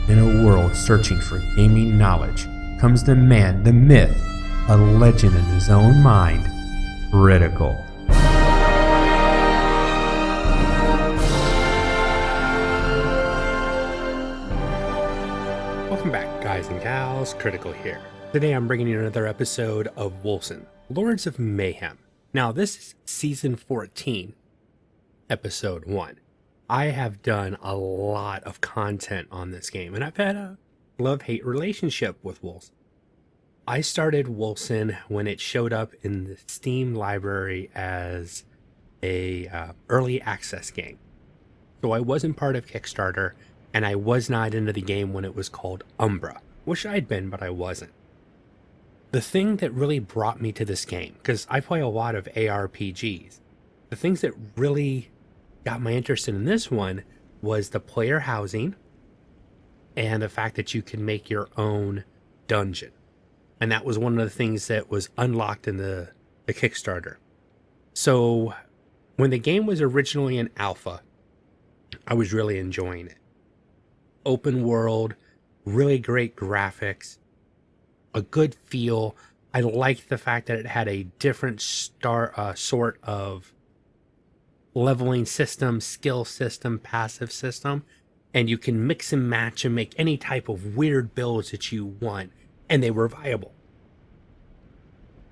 In a world searching for gaming knowledge comes the man, the myth, a legend in his own mind, Critical. Welcome back, guys and gals. Critical here. Today I'm bringing you another episode of Wolcen, Lords of Mayhem. Now this is Season 14, Episode 1. I have done a lot of content on this game, and I've had a love-hate relationship with Wolcen. I started Wolcen when it showed up in the Steam library as a early access game. So I wasn't part of Kickstarter, and I was not into the game when it was called Umbra. Wish I'd been, but I wasn't. The thing that really brought me to this game, because I play a lot of ARPGs, the things that really got my interest in this one was the player housing and the fact that you can make your own dungeon. And that was one of the things that was unlocked in the Kickstarter. So when the game was originally in alpha, I was really enjoying it. Open world, really great graphics, a good feel. I liked the fact that it had a different sort of leveling system, skill system, passive system, and you can mix and match and make any type of weird builds that you want, and they were viable.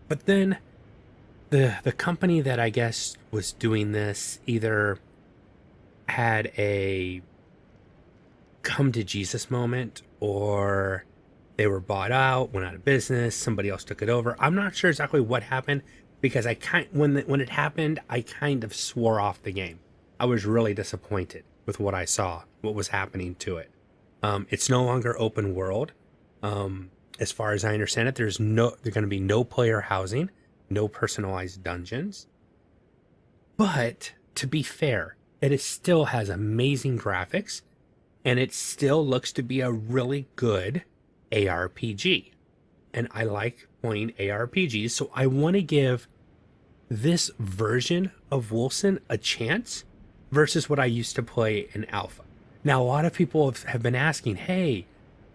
But then the company that I guess was doing this either had a come to Jesus moment, or they were bought out, went out of business, somebody else took it over. I'm not sure exactly what happened, because when it happened, I kind of swore off the game. I was really disappointed with what I saw, what was happening to it. It's no longer open world. As far as I understand it, there's going to be no player housing, no personalized dungeons. But to be fair, it still has amazing graphics, and it still looks to be a really good ARPG. And I like playing ARPGs, so I want to give this version of Wolcen a chance versus what I used to play in alpha. Now, a lot of people have been asking, hey,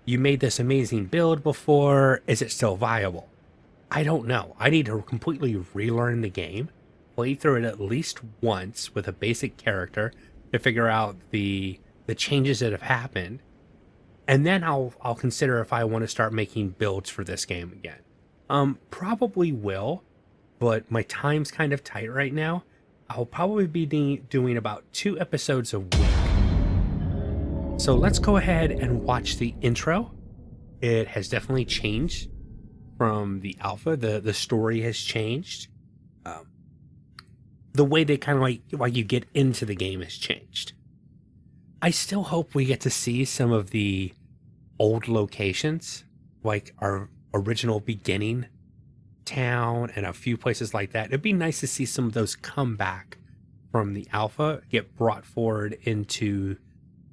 you made this amazing build before, is it still viable? I don't know. I need to completely relearn the game, play through it at least once with a basic character to figure out the changes that have happened. And then I'll consider if I want to start making builds for this game again. Probably will, but my time's kind of tight right now. I'll probably be doing about 2 episodes a week. So let's go ahead and watch the intro. It has definitely changed from the alpha. The story has changed. The way they kind of like you get into the game has changed. I still hope we get to see some of the old locations, like our original beginning town and a few places like that. It'd be nice to see some of those come back from the alpha, get brought forward into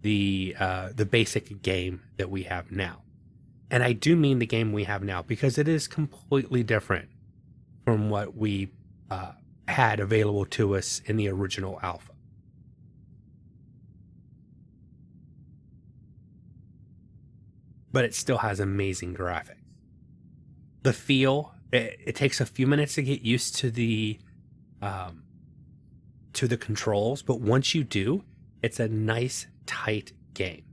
the basic game that we have now. And I do mean the game we have now, because it is completely different from what we had available to us in the original alpha. But it still has amazing graphics. The feel, it takes a few minutes to get used to the controls, but once you do, it's a nice, tight game.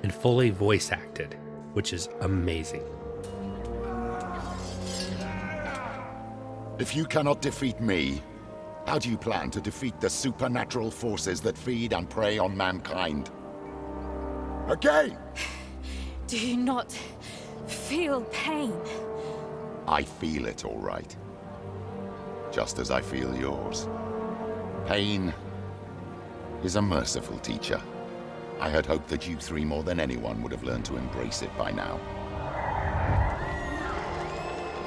And fully voice acted, which is amazing. If you cannot defeat me, how do you plan to defeat the supernatural forces that feed and prey on mankind? Again! Do you not feel pain? I feel it, all right. Just as I feel yours. Pain is a merciful teacher. I had hoped that you three more than anyone would have learned to embrace it by now.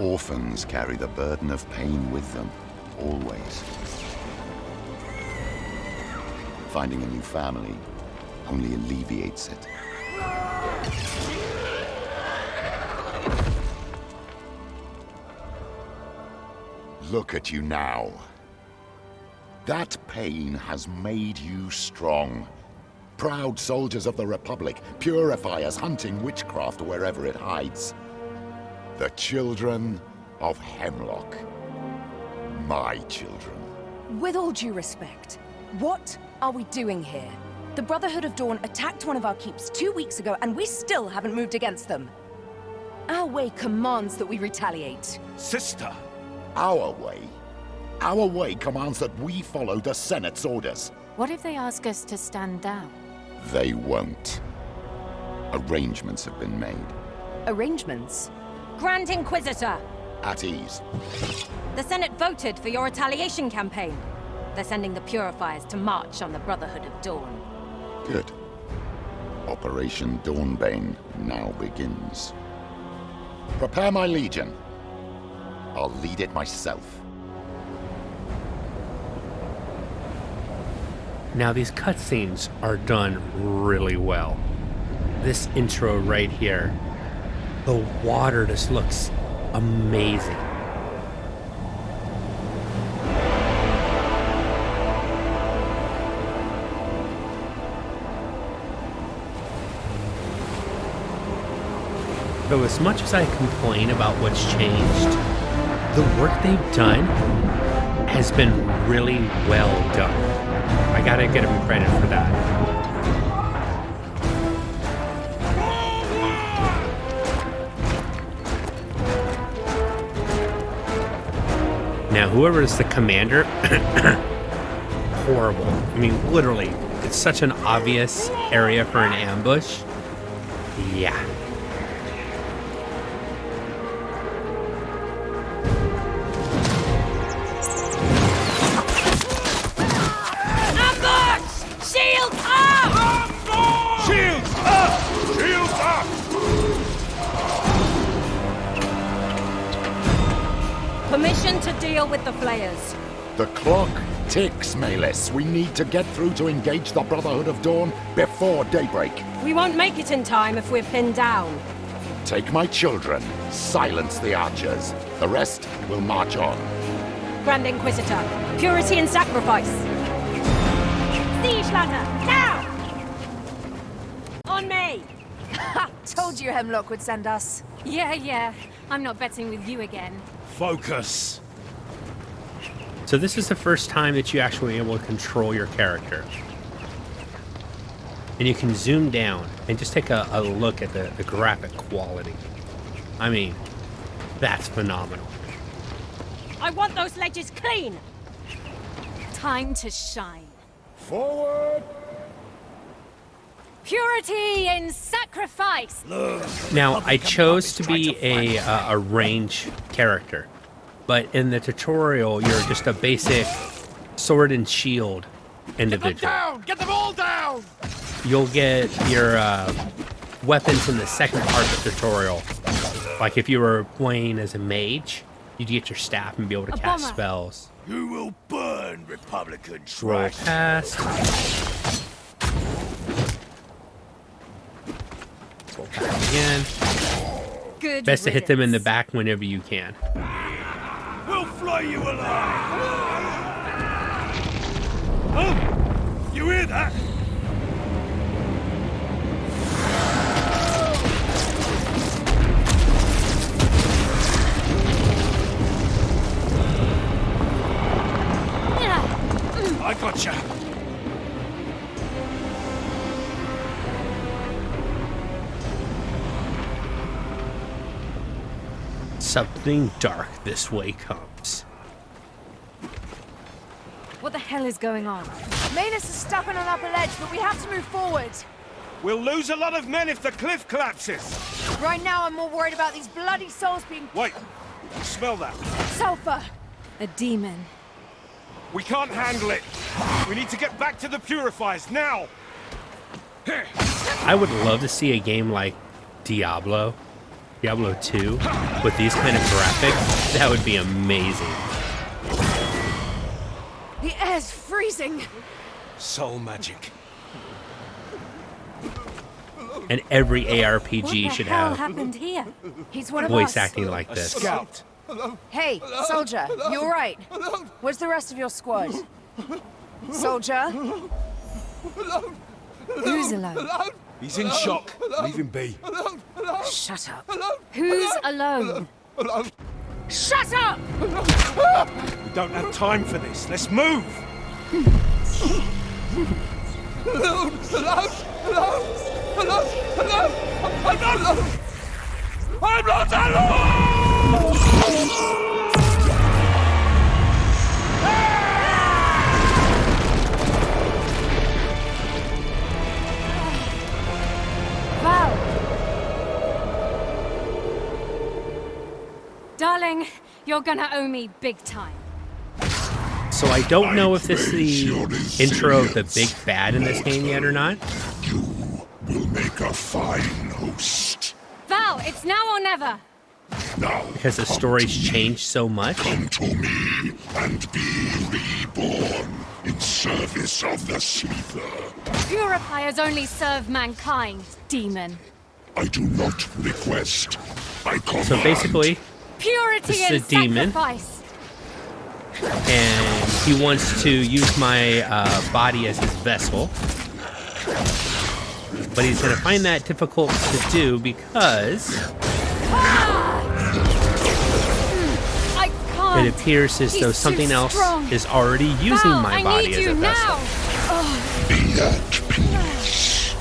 Orphans carry the burden of pain with them, always. Finding a new family only alleviates it. Look at you now. That pain has made you strong. Proud soldiers of the Republic, purifiers hunting witchcraft wherever it hides. The children of Heimlock. My children. With all due respect, what are we doing here? The Brotherhood of Dawn attacked one of our keeps 2 weeks ago, and we still haven't moved against them. Our way commands that we retaliate. Sister! Our way? Our way commands that we follow the Senate's orders. What if they ask us to stand down? They won't. Arrangements have been made. Arrangements? Grand Inquisitor! At ease. The Senate voted for your retaliation campaign. They're sending the Purifiers to march on the Brotherhood of Dawn. Good. Operation Dawnbane now begins. Prepare my legion. I'll lead it myself. Now these cutscenes are done really well. This intro right here, the water just looks amazing. So as much as I complain about what's changed, the work they've done has been really well done. I gotta give them credit for that. Now, whoever is the commander, horrible. I mean, literally, it's such an obvious area for an ambush. Yeah. Permission to deal with the flayers. The clock ticks, Maëlys. We need to get through to engage the Brotherhood of Dawn before daybreak. We won't make it in time if we're pinned down. Take my children. Silence the archers. The rest will march on. Grand Inquisitor, purity and sacrifice. Siege ladder, now! On me! Ha! Told you Heimlock would send us. Yeah. I'm not betting with you again. Focus! So this is the first time that you actually able to control your character. And you can zoom down and just take a look at the graphic quality. I mean, that's phenomenal. I want those ledges clean! Time to shine. Forward! Purity in sacrifice! Now, I chose to be a range character, but in the tutorial, you're just a basic sword and shield individual. Get them down! Get them all down! You'll get your weapons in the second part of the tutorial. Like if you were playing as a mage, you'd get your staff and be able to cast bomber. spells. You will burn, Republican Roll trash! past. Roll past again. Good Best to hit them in the riddance. back whenever you can. We'll flay you alive! Oh! You hear that? I gotcha! Something dark this way comes. What the hell is going on? Maëlys is stuck on an upper ledge, but we have to move forward. We'll lose a lot of men if the cliff collapses! Right now, I'm more worried about these bloody souls being... Wait! Smell that! Sulfur! A demon. We can't handle it! We need to get back to the Purifiers, now! I would love to see a game like Diablo 2, with these kind of graphics. That would be amazing. The air's freezing! Soul magic. And every What ARPG the should hell have happened here? He's one of voice us. acting like A this. scout. Hey, soldier, you alright? Where's the rest of your squad? Soldier? Who's alone? He's in shock. Leave him be. Shut up. Who's alone? Shut up! We don't have time for this. Let's move! I'm not alone! Val! Darling, you're gonna owe me big time. So I don't know if this is the intro of the big bad in this game yet or not. You will make a fine host. Val, it's now or never. Now, Because the story's changed so much. come to me and be reborn in service of the Sleeper. Purifiers only serve mankind, demon. I do not request. I command. So basically, Purity This is and a demon. sacrifice. and he wants to use my body as his vessel. But he's going to find that difficult to do because I can't. it appears as though He's something too else strong. is already using Val, my I body need as you a vessel. now. Be at peace.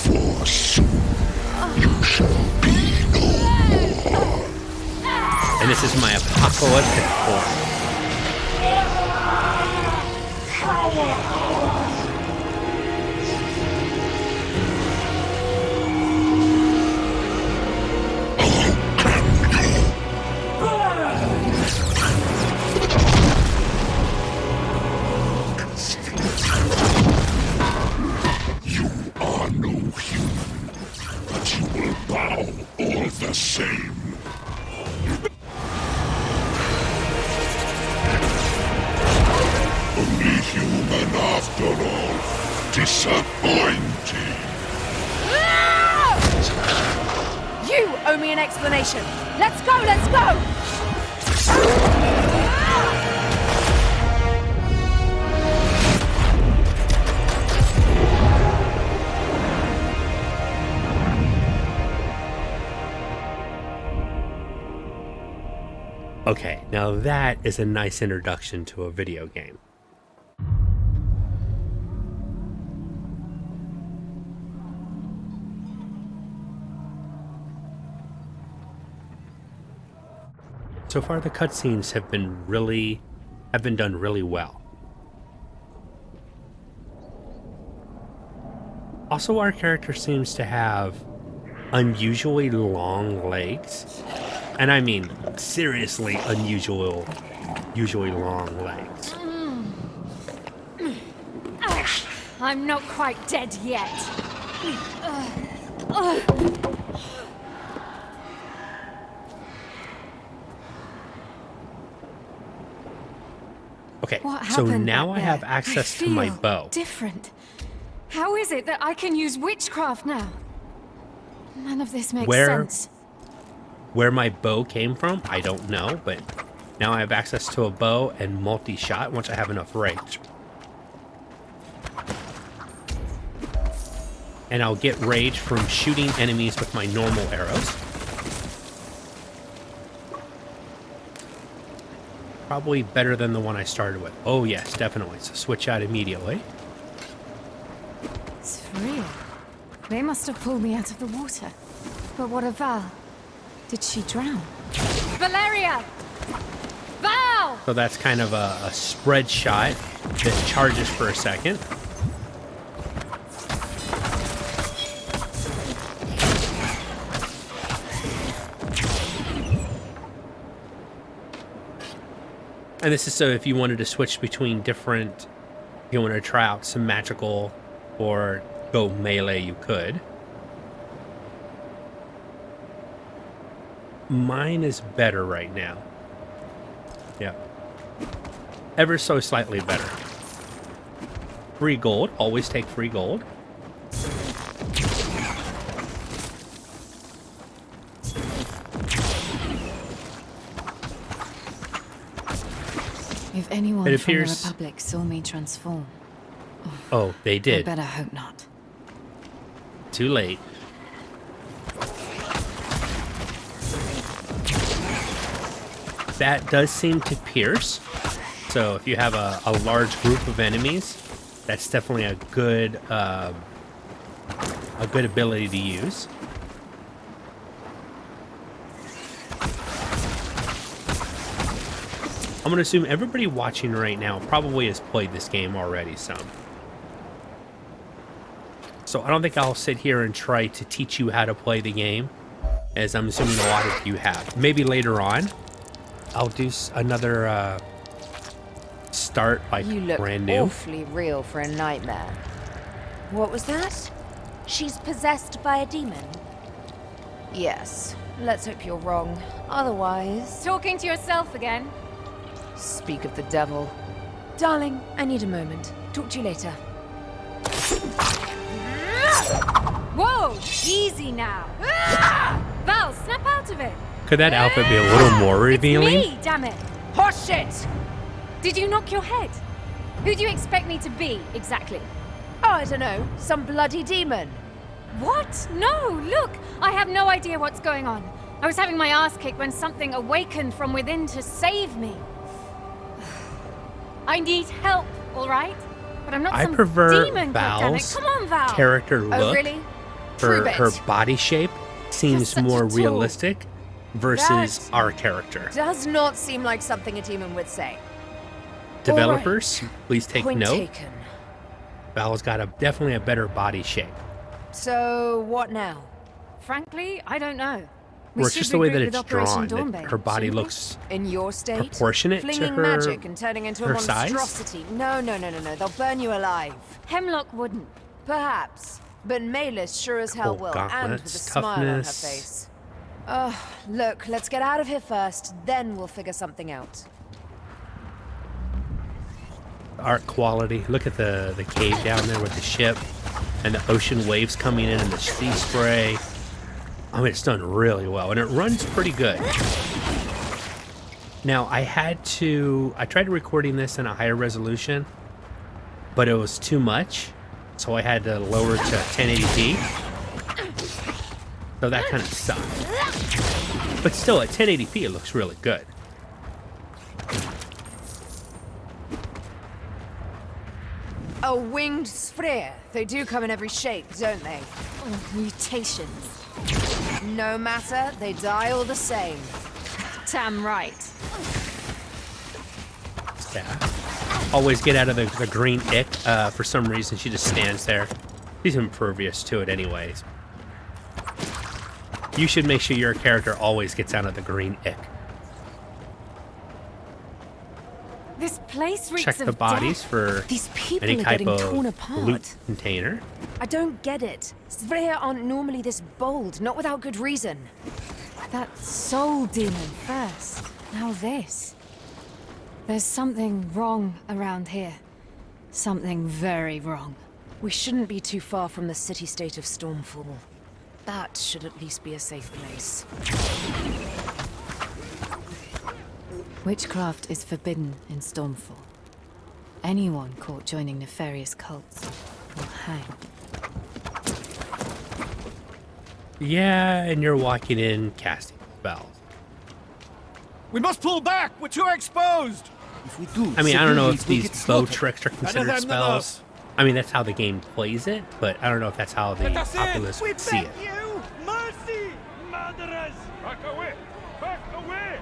For soon you shall be no more. And this is my apocalyptic form. You are no human, but you will bow all the same. Only human after all. Disappointing. You owe me an explanation. Let's go, let's go! Okay, now that is a nice introduction to a video game. So far the cutscenes have been done really well. Also, our character seems to have unusually long legs. And I mean, seriously unusually long legs. I'm not quite dead yet. Okay, What so happened now back I have there? access I to my feel bow. Different. How is it that I can use witchcraft now? None of this makes Where- sense. Where my bow came from, I don't know, but now I have access to a bow and multi-shot once I have enough rage. And I'll get rage from shooting enemies with my normal arrows. Probably better than the one I started with. Oh yes, definitely. So switch out immediately. It's real. They must have pulled me out of the water. But what of Val? Did she drown? Valeria! Val! So that's kind of a spread shot that charges for a second. And this is so if you wanted to switch between different, if you wanted to try out some magical or go melee, you could. Mine is better right now. Yeah. Ever so slightly better. Free gold. Always take free gold. If anyone It from the appears- Republic saw me transform, Oh, they I did. better hope not. Too late. That does seem to pierce. So if you have a large group of enemies, that's definitely a good ability to use. I'm gonna assume everybody watching right now probably has played this game already some. So I don't think I'll sit here and try to teach you how to play the game, as I'm assuming a lot of you have. Maybe later on, I'll do another start like You look brand new. awfully real for a nightmare. What was that? She's possessed by a demon? Yes. Let's hope you're wrong. Otherwise... Talking to yourself again? Speak of the devil. Darling, I need a moment. Talk to you later. Whoa! Easy now. Val, snap out of it. Could that outfit be a little more revealing? It's me, damn it. Horseshit! Did you knock your head? Who do you expect me to be, exactly? Oh, I don't know. Some bloody demon. What? No, look! I have no idea what's going on. I was having my ass kicked when something awakened from within to save me. I need help, all right? But I'm not I some prefer demon, goddammit. Val's Come on, Val. character look. Oh, really? Prove Her it. body shape seems such a more tool. realistic versus That- our character. Does not seem like something a demon would say. Developers, please take Point note. taken. Val's got definitely a better body shape. So, what now? Frankly, I don't know. Or it's should just the way that regroup it's with Operation drawn. That Dawnbane, her body shouldn't we? looks In your state? proportionate to Flinging her magic and turning into a her size? monstrosity. No. They'll burn you alive. Hemlock wouldn't. Perhaps. But Maëlys sure as hell Couple will, and with a gauntlets, smile on her toughness. face. Look, let's get out of here first, then we'll figure something out. art quality. Look at the cave down there with the ship and the ocean waves coming in and the sea spray. I mean, it's done really well, and it runs pretty good. Now, I tried recording this in a higher resolution, but it was too much, so I had to lower it to 1080p. So that kind of sucked. But still, at 1080p, it looks really good. A winged sphere. They do come in every shape, don't they? Oh, mutations. No matter, they die all the same. Damn right. Yeah. Always get out of the green ick. For some reason, she just stands there. She's impervious to it anyways. You should make sure your character always gets out of the green ick. This place reeks Check of the bodies death. for These people any are type getting torn of apart. loot container. I don't get it. Sphere aren't normally this bold, not without good reason. That soul demon first. Now this. There's something wrong around here. Something very wrong. We shouldn't be too far from the city-state of Stormfall. That should at least be a safe place. Witchcraft is forbidden in Stormfall. Anyone caught joining nefarious cults will hang. Yeah, and you're walking in casting spells. We must pull back! We're too exposed! If we do, I mean, I don't know if civilians will get these bow slaughtered. tricks are considered None of them, spells. I mean, that's how the game plays it, but I don't know if that's how the Let us in! populace We would see beg it. you! Mercy! Murderers! Back away! Back away!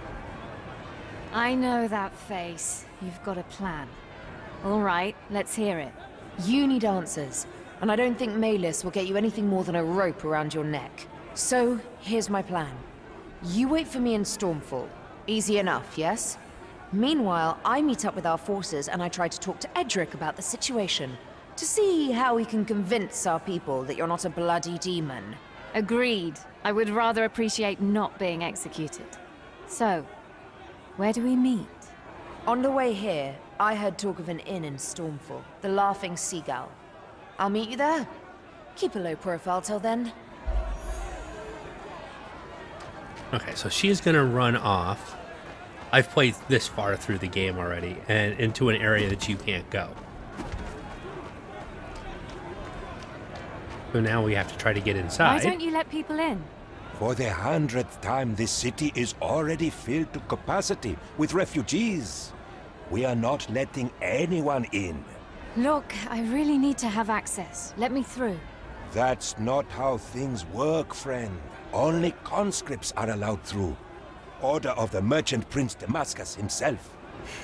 I know that face. You've got a plan. All right, let's hear it. You need answers, and I don't think Maëlys will get you anything more than a rope around your neck. So, here's my plan. You wait for me in Stormfall. Easy enough, yes? Meanwhile, I meet up with our forces and I try to talk to Edric about the situation, to see how we can convince our people that you're not a bloody demon. Agreed. I would rather appreciate not being executed. So, where do we meet? On the way here, I heard talk of an inn in Stormfall, the Laughing Seagull. I'll meet you there. Keep a low profile till then. Okay, so she's gonna run off I've played this far through the game already, and into an area that you can't go. So now we have to try to get inside. Why don't you let people in? For the 100th time, this city is already filled to capacity with refugees. We are not letting anyone in. Look, I really need to have access. Let me through. That's not how things work, friend. Only conscripts are allowed through. Order of the Merchant Prince Damascus himself.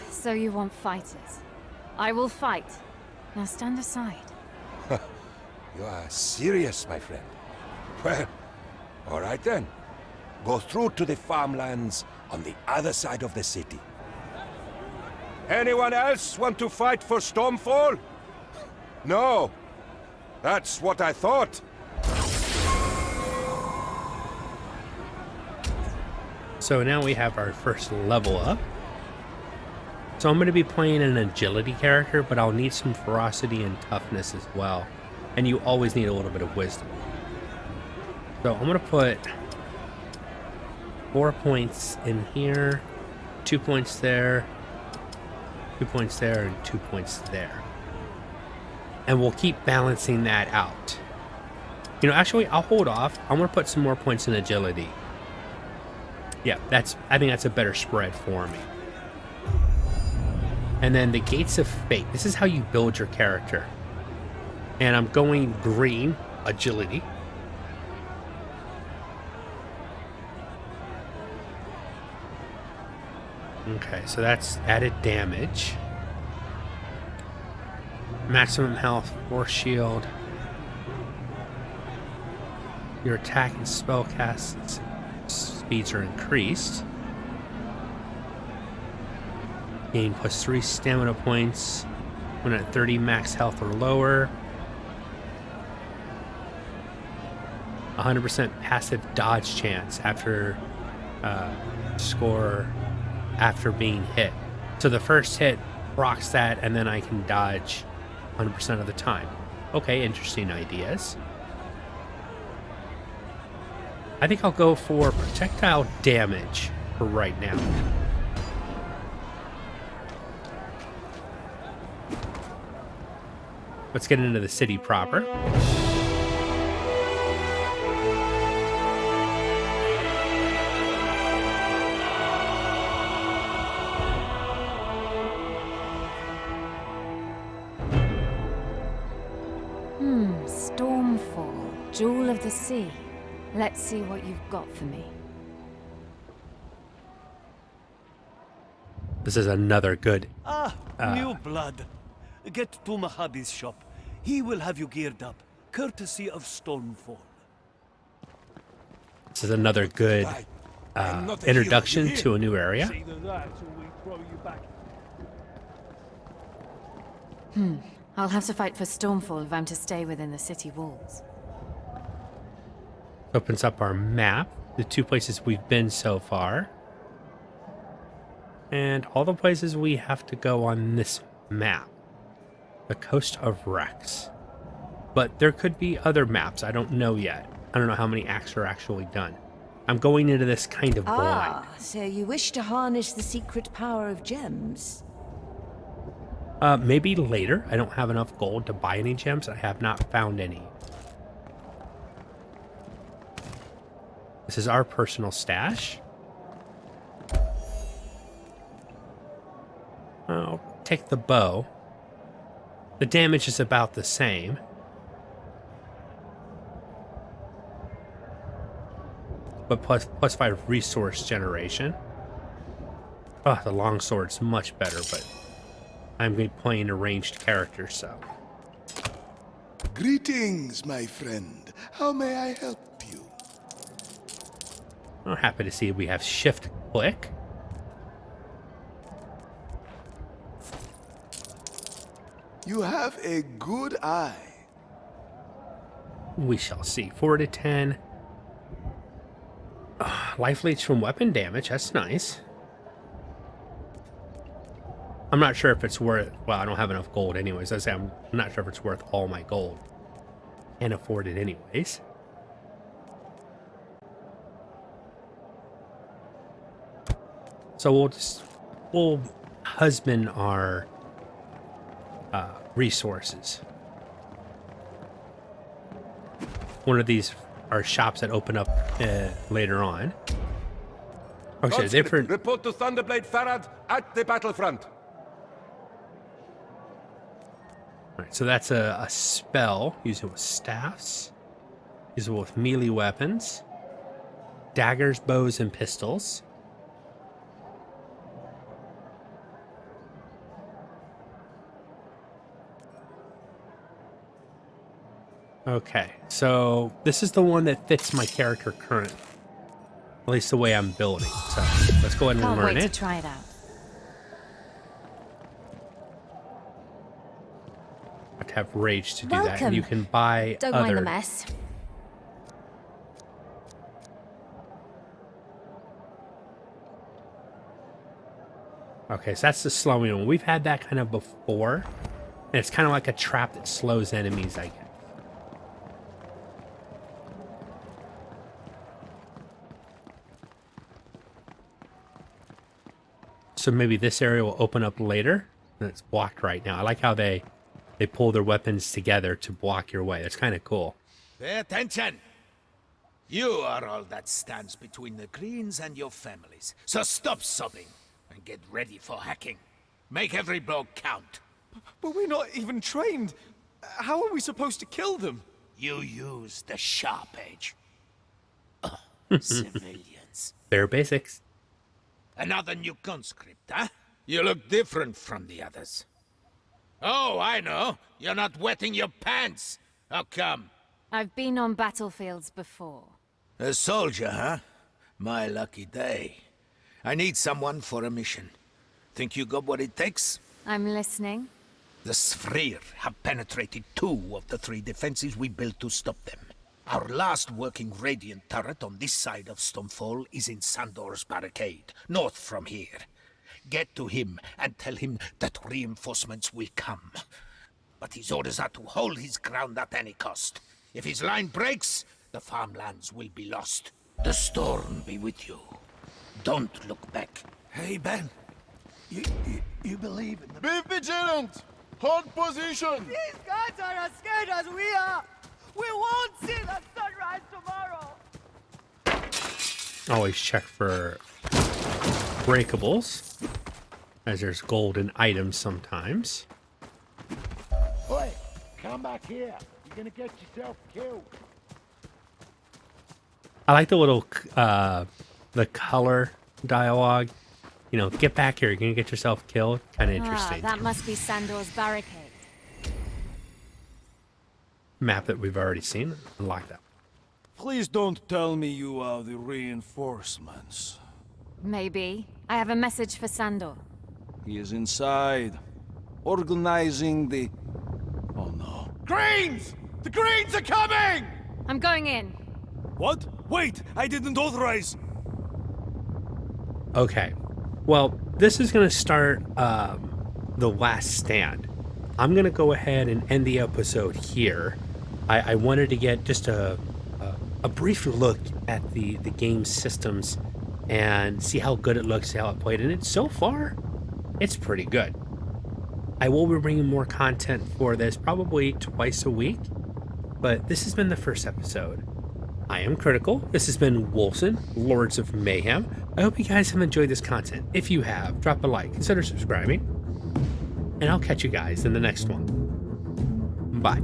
So you want fighters? I will fight. Now stand aside. You are serious, my friend. Well, all right then. Go through to the farmlands on the other side of the city. Anyone else want to fight for Stormfall? No. That's what I thought. So now we have our first level up. So I'm going to be playing an agility character, but I'll need some ferocity and toughness as well. And you always need a little bit of wisdom. So I'm going to put 4 points in here, 2 points there, 2 points there, and 2 points there. And we'll keep balancing that out. You know, actually, I'll hold off. I'm going to put some more points in agility. Yeah, I think that's a better spread for me. And then the Gates of Fate. This is how you build your character. And I'm going green, agility. Okay, so that's added damage. Maximum health, force shield. Your attack and spell casts speeds are increased. Gain +3 stamina points when at 30 max health or lower. 100% passive dodge chance after score after being hit. So the first hit rocks that, and then I can dodge 100% of the time. Okay, interesting ideas. I think I'll go for projectile damage for right now. Let's get into the city proper. Stormfall, Jewel of the Sea. Let's see what you've got for me. This is another good. New blood. Get to Mahabi's shop. He will have you geared up, courtesy of Stormfall. This is another good introduction to a new area. I'll have to fight for Stormfall if I'm to stay within the city walls. Opens up our map, the 2 places we've been so far. And all the places we have to go on this map. The Coast of Rex. But there could be other maps, I don't know yet. I don't know how many acts are actually done. I'm going into this kind of blind. So you wish to harness the secret power of gems? Maybe later. I don't have enough gold to buy any gems. I have not found any. This is our personal stash. I'll take the bow. The damage is about the same. But plus 5 resource generation. Oh, the longsword's much better, but I'm going to be playing a ranged character, so. Greetings, my friend. How may I help you? I'm happy to see we have shift click. You have a good eye. We shall see. 4 to 10. Life leads from weapon damage. That's nice. I'm not sure if it's worth... Well, I don't have enough gold anyways. I'm not sure if it's worth all my gold. Can't afford it anyways. So we'll husband our resources. One of these are shops that open up later on. Okay, different. Report to Thunderblade Farad at the battlefront. Alright, so that's a spell. Use it with staffs. Use it with melee weapons. Daggers, bows, and pistols. Okay, so this is the one that fits my character currently. At least the way I'm building. So let's go ahead and learn it. Can't wait to try it out. I have to have rage to do that. Welcome. And you can buy Don't other... mind the mess. Okay, so that's the slowing one. We've had that kind of before. And it's kind of like a trap that slows enemies, I guess. So maybe this area will open up later. And it's blocked right now. I like how they pull their weapons together to block your way. That's kind of cool. Pay attention! You are all that stands between the Greens and your families. So stop sobbing and get ready for hacking. Make every blow count. But we're not even trained. How are we supposed to kill them? You use the sharp edge. Civilians. Bare basics. Another new conscript, huh? You look different from the others. Oh, I know. You're not wetting your pants. How come? I've been on battlefields before. A soldier, huh? My lucky day. I need someone for a mission. Think you got what it takes? I'm listening. The Sfrir have penetrated 2 of the 3 defenses we built to stop them. Our last working Radiant turret on this side of Stormfall is in Sandor's barricade, north from here. Get to him and tell him that reinforcements will come. But his orders are to hold his ground at any cost. If his line breaks, the farmlands will be lost. The storm be with you. Don't look back. Hey, Ben. You believe in the... Be vigilant! Hold position! These guys are as scared as we are! We won't see the sunrise tomorrow! Always check for breakables, as there's golden items sometimes. Oi, come back here. You're gonna get yourself killed. I like the little, the color dialogue. You know, get back here, you're gonna get yourself killed. Kind of interesting. That must be Sandor's barricade. Map that we've already seen. Unlock that. Please don't tell me you are the reinforcements. Maybe. I have a message for Sandor. He is inside, organizing the... Oh no. Greens! The Greens are coming! I'm going in. What? Wait! I didn't authorize! Okay. Well, this is going to start the last stand. I'm going to go ahead and end the episode here. I wanted to get just a brief look at the game systems and see how good it looks, how it played. And so far, it's pretty good. I will be bringing more content for this, probably twice a week. But this has been the first episode. I am Critical. This has been Wolcen, Lords of Mayhem. I hope you guys have enjoyed this content. If you have, drop a like, consider subscribing. And I'll catch you guys in the next one. Bye.